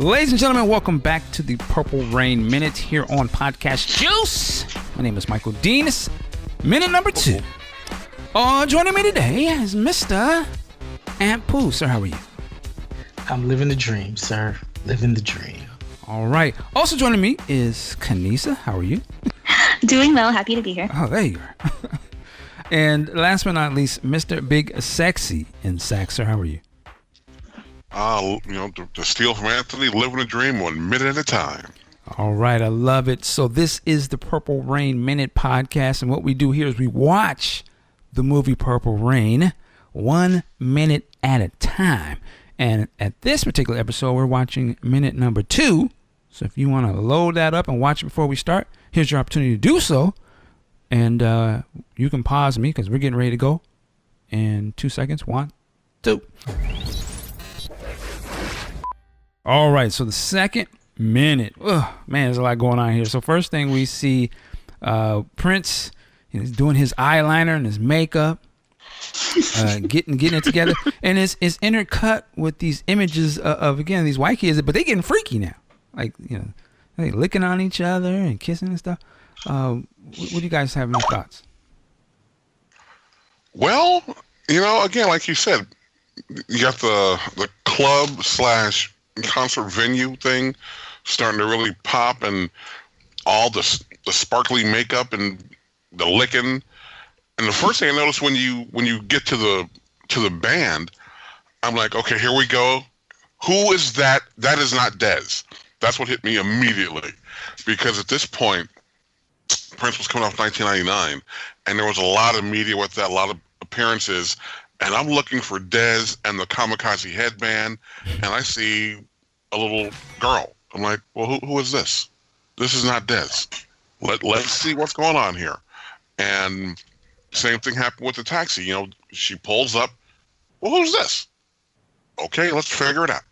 Ladies and gentlemen, welcome back to the Purple Rain Minute here on Podcast Juice. My name is Michael Dean. Minute number 2. Joining me today is Mr. Ant Pooh. Sir, how are you? I'm living the dream, sir. Living the dream. All right. Also joining me is Kanisa. How are you? Doing well. Happy to be here. Oh, there you are. And last but not least, Mr. Big Sexy in Sax. Sir, how are you? To steal from Anthony, living a dream 1 minute at a time. All right, I love it. So this is the Purple Rain Minute podcast, and what we do here is we watch the movie Purple Rain 1 minute at a time. And at this particular episode, we're watching minute number 2. So if you want to load that up and watch it before we start, here's your opportunity to do so. And you can pause me because we're getting ready to go in 2 seconds. 1, 2. All right, so the second minute. Oh, man, there's a lot going on here. So first thing we see Prince, he's doing his eyeliner and his makeup, getting it together. And it's intercut with these images of, again, these white kids, but they getting freaky now. Like, they licking on each other and kissing and stuff. What do you guys have any thoughts? Well, again, like you said, you got the club / concert venue thing starting to really pop, and all the sparkly makeup and the licking. And the first thing I noticed when you get to the band, I'm like, okay, here we go. Who is that? That is not Dez. That's what hit me immediately, because at this point, Prince was coming off 1999, and there was a lot of media with that, a lot of appearances. And I'm looking for Dez and the kamikaze headband, and I see a little girl. I'm like, well, who is this? This is not Dez. Let's see what's going on here. And same thing happened with the taxi. She pulls up. Well, who's this? Okay, let's figure it out.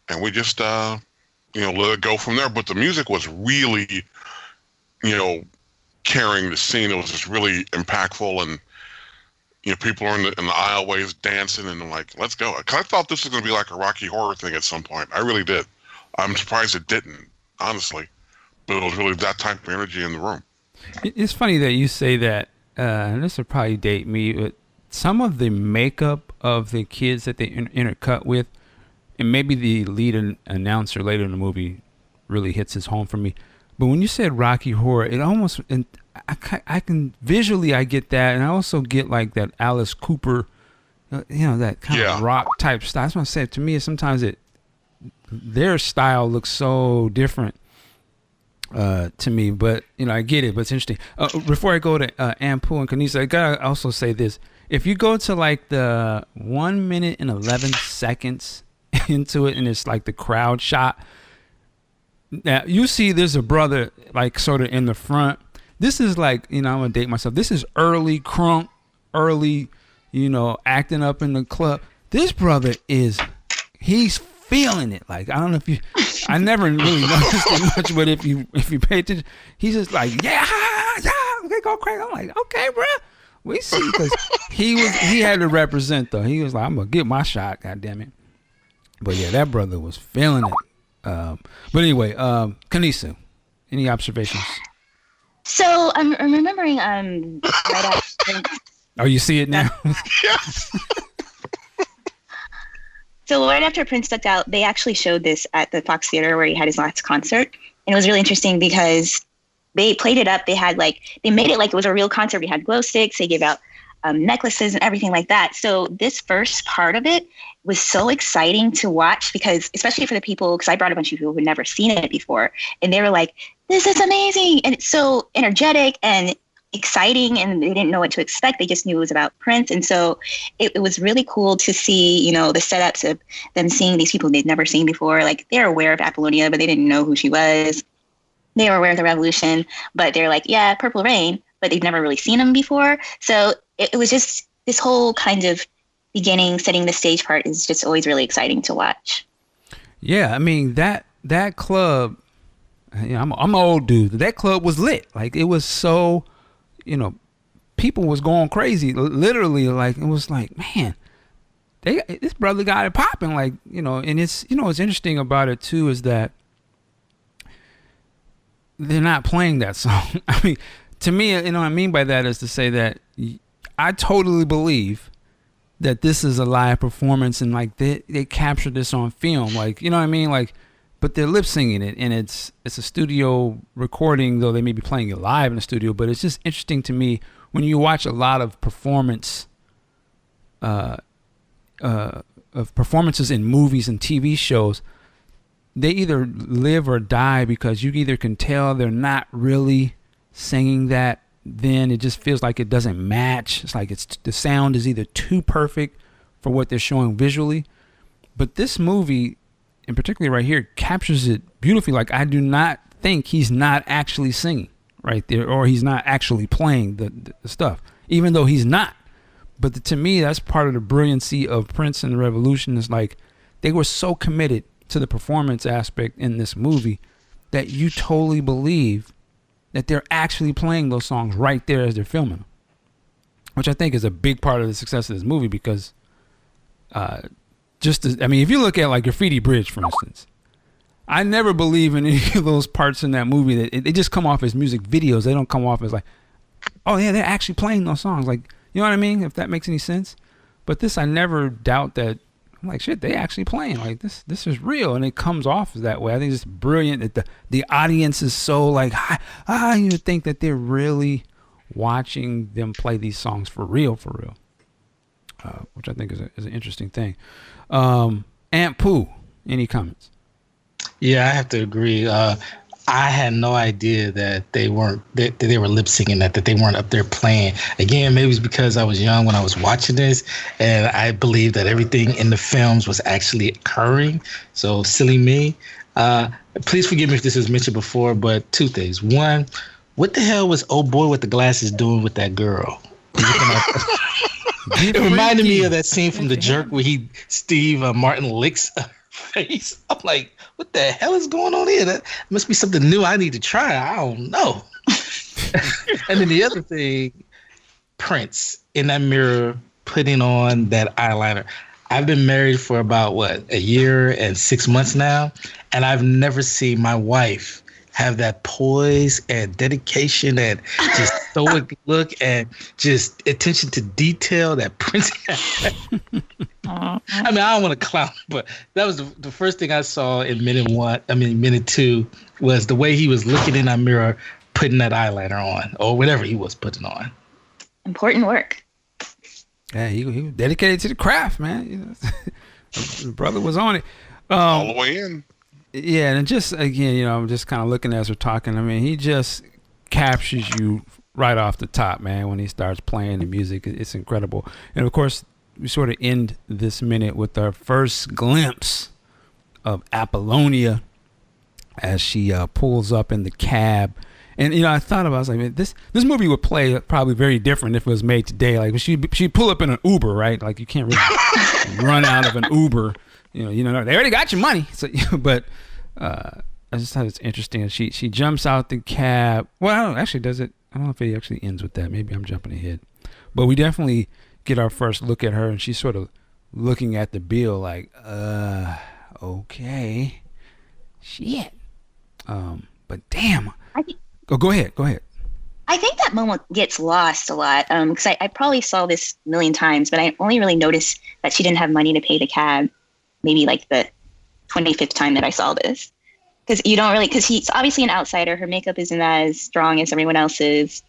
And we just, let it go from there. But the music was really, carrying the scene. It was just really impactful, and people are in the aisleways dancing, and I'm like, let's go. Because I thought this was going to be like a Rocky Horror thing at some point. I really did. I'm surprised it didn't, honestly. But it was really that type of energy in the room. It's funny that you say that, and this will probably date me, but some of the makeup of the kids that they intercut with, and maybe the lead announcer later in the movie really hits his home for me. But when you said Rocky Horror, it almost... I can visually, I get that, and I also get like that Alice Cooper, that kind of rock type style. That's what I said. To me, sometimes their style looks so different to me. But I get it. But it's interesting. Before I go to Ant Pooh and Kanisa, I gotta also say this: if you go to like the 1 minute and 11 seconds into it, and it's like the crowd shot, now you see there's a brother like sort of in the front. This is like, I'm going to date myself. This is early crunk, early, acting up in the club. This brother he's feeling it. Like, I don't know I never really noticed it much, but if you pay attention, he's just like, yeah, okay, go crazy. I'm like, okay, bro, we see. Because he had to represent, though. He was like, I'm going to get my shot, goddammit. But yeah, that brother was feeling it. But anyway, Kanisa, any observations? So I'm remembering right after. Oh, you see it now? Yes. So right after Prince stepped out, they actually showed this at the Fox Theater where he had his last concert, and it was really interesting because they played it up. They made it like it was a real concert. We had glow sticks. They gave out necklaces and everything like that. So this first part of it was so exciting to watch, because especially for the people, because I brought a bunch of people who had never seen it before, and they were like, this is amazing. And it's so energetic and exciting, and they didn't know what to expect. They just knew it was about Prince. And so it was really cool to see, the setups of them seeing these people they'd never seen before. Like, they're aware of Apollonia, but they didn't know who she was. They were aware of the revolution, but they're like, yeah, Purple Rain, but they've never really seen him before. So it was just this whole kind of beginning, setting the stage part is just always really exciting to watch. Yeah, I mean, that club, I'm an old dude. That club was lit. Like, it was so, people was going crazy. Literally, like, it was like, man, this brother got it popping, like, you know. And it's, you know, what's interesting about it too is that they're not playing that song. I mean, to me, you know what I mean by that is to say that I totally believe that this is a live performance, and like they captured this on film, like, you know what I mean, like, but they're lip singing it, and it's a studio recording, though they may be playing it live in the studio. But it's just interesting to me when you watch a lot of performances in movies and TV shows. They either live or die because you either can tell they're not really singing that, then it just feels like it doesn't match. It's like the sound is either too perfect for what they're showing visually. But this movie, and particularly right here, captures it beautifully. Like, I do not think he's not actually singing right there, or he's not actually playing the stuff, even though he's not. But to me, that's part of the brilliancy of Prince and the Revolution. Is like they were so committed to the performance aspect in this movie that you totally believe that they're actually playing those songs right there as they're filming them, which I think is a big part of the success of this movie. Because I mean, if you look at like Graffiti Bridge, for instance, I never believe in any of those parts in that movie that they just come off as music videos. They don't come off as like, oh yeah, they're actually playing those songs. Like, you know what I mean? If that makes any sense. But this, I never doubt that. I'm like, shit, they actually playing. Like, this is real, and it comes off that way. I think it's brilliant that the audience is so like, you would think that they're really watching them play these songs for real, which I think is an interesting thing. Aunt Pooh, any comments? Yeah, I have to agree. I had no idea that they weren't that they were lip syncing that they weren't up there playing. Again, maybe it's because I was young when I was watching this, and I believed that everything in the films was actually occurring. So silly me. Please forgive me if this was mentioned before, but two things. One, what the hell was old boy with the glasses doing with that girl? It reminded me of that scene from The Jerk where Steve Martin licks her face. I'm like, what the hell is going on here? That must be something new I need to try. I don't know. And then the other thing, Prince in that mirror putting on that eyeliner. I've been married for about, a year and 6 months now, and I've never seen my wife have that poise and dedication and just stoic look and just attention to detail that Prince had. I mean, I don't want to clown, but that was the first thing I saw in minute 2 was the way he was looking in that mirror, putting that eyeliner on or whatever he was putting on. Important work. Yeah, he was dedicated to the craft, man. The brother was on it. All the way in. Yeah, and just again, I'm just kind of looking as we're talking. I mean, he just captures you right off the top, man. When he starts playing the music, it's incredible. And of course, we sort of end this minute with our first glimpse of Apollonia as she pulls up in the cab. And I thought about it, I was like, man, this movie would play probably very different if it was made today. Like she'd pull up in an Uber, right? Like you can't really run out of an Uber. They already got your money. So, but I just thought it's interesting. She jumps out the cab. Well, actually, does it? I don't know if it actually ends with that. Maybe I'm jumping ahead. But we definitely get our first look at her, and she's sort of looking at the bill like, okay, shit. But damn. Go ahead. I think that moment gets lost a lot because I probably saw this a million times, but I only really noticed that she didn't have money to pay the cab. Maybe like the 25th time that I saw this, because he's obviously an outsider. Her makeup isn't as strong as everyone else's.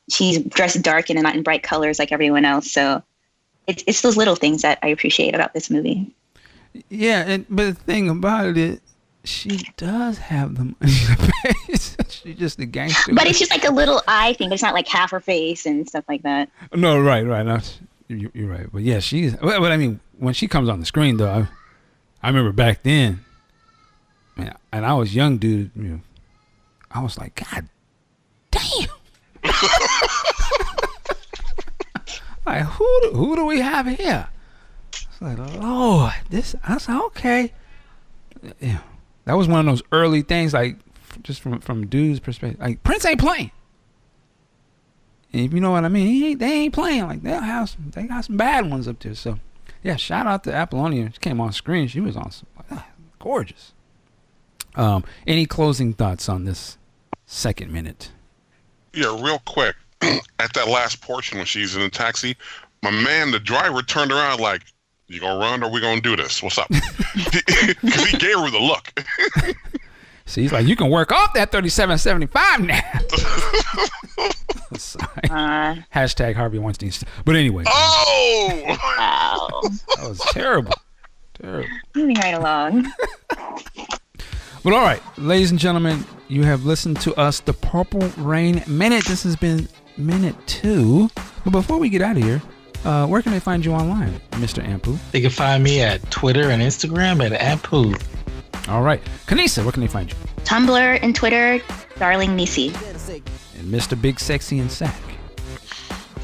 She's dressed dark and not in bright colors like everyone else. So it's those little things that I appreciate about this movie. Yeah, but the thing about it, she does have the money to pay. She's just a gangster. But it's just like a little eye thing, but it's not like half her face and stuff like that. No, right. No, you're right. But yeah, she's. But I mean, when she comes on the screen, though, I remember back then, man, and I was young, dude. I was like, God damn. Like, who do we have here? It's like, Lord, I was like, okay. Yeah, that was one of those early things, like just from dude's perspective. Like Prince ain't playing. And if you know what I mean, they ain't playing. Like they got some bad ones up there. So Yeah, shout out to Apollonia. She came on screen. She was awesome. Gorgeous. Any closing thoughts on this second minute? Yeah, real quick. At that last portion when she's in the taxi, my man, the driver, turned around like, "You gonna run or we gonna do this? What's up?" Because he gave her the look. See, he's like, "You can work off that $37.75 now." Sorry. Hashtag Harvey Weinstein. But anyway. Oh! Wow. That was terrible. Terrible. Moving right along. But all right, ladies and gentlemen, you have listened to us, the Purple Rain Minute. This has been minute 2. But before we get out of here, where can they find you online, Mr. Ampu? They can find me at Twitter and Instagram at Ampu. All right. Kanisa, where can they find you? Tumblr and Twitter, Darling Nisi. And Mr. Big Sexy and Sack.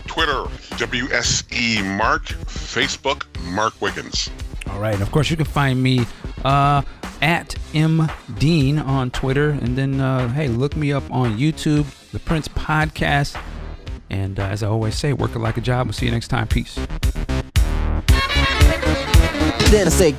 Twitter, WSE Mark. Facebook, Mark Wiggins. All right. And of course, you can find me at M Dean on Twitter. And then, hey, look me up on YouTube, The Prince Podcast. And as I always say, work it like a job. We'll see you next time. Peace. Then I say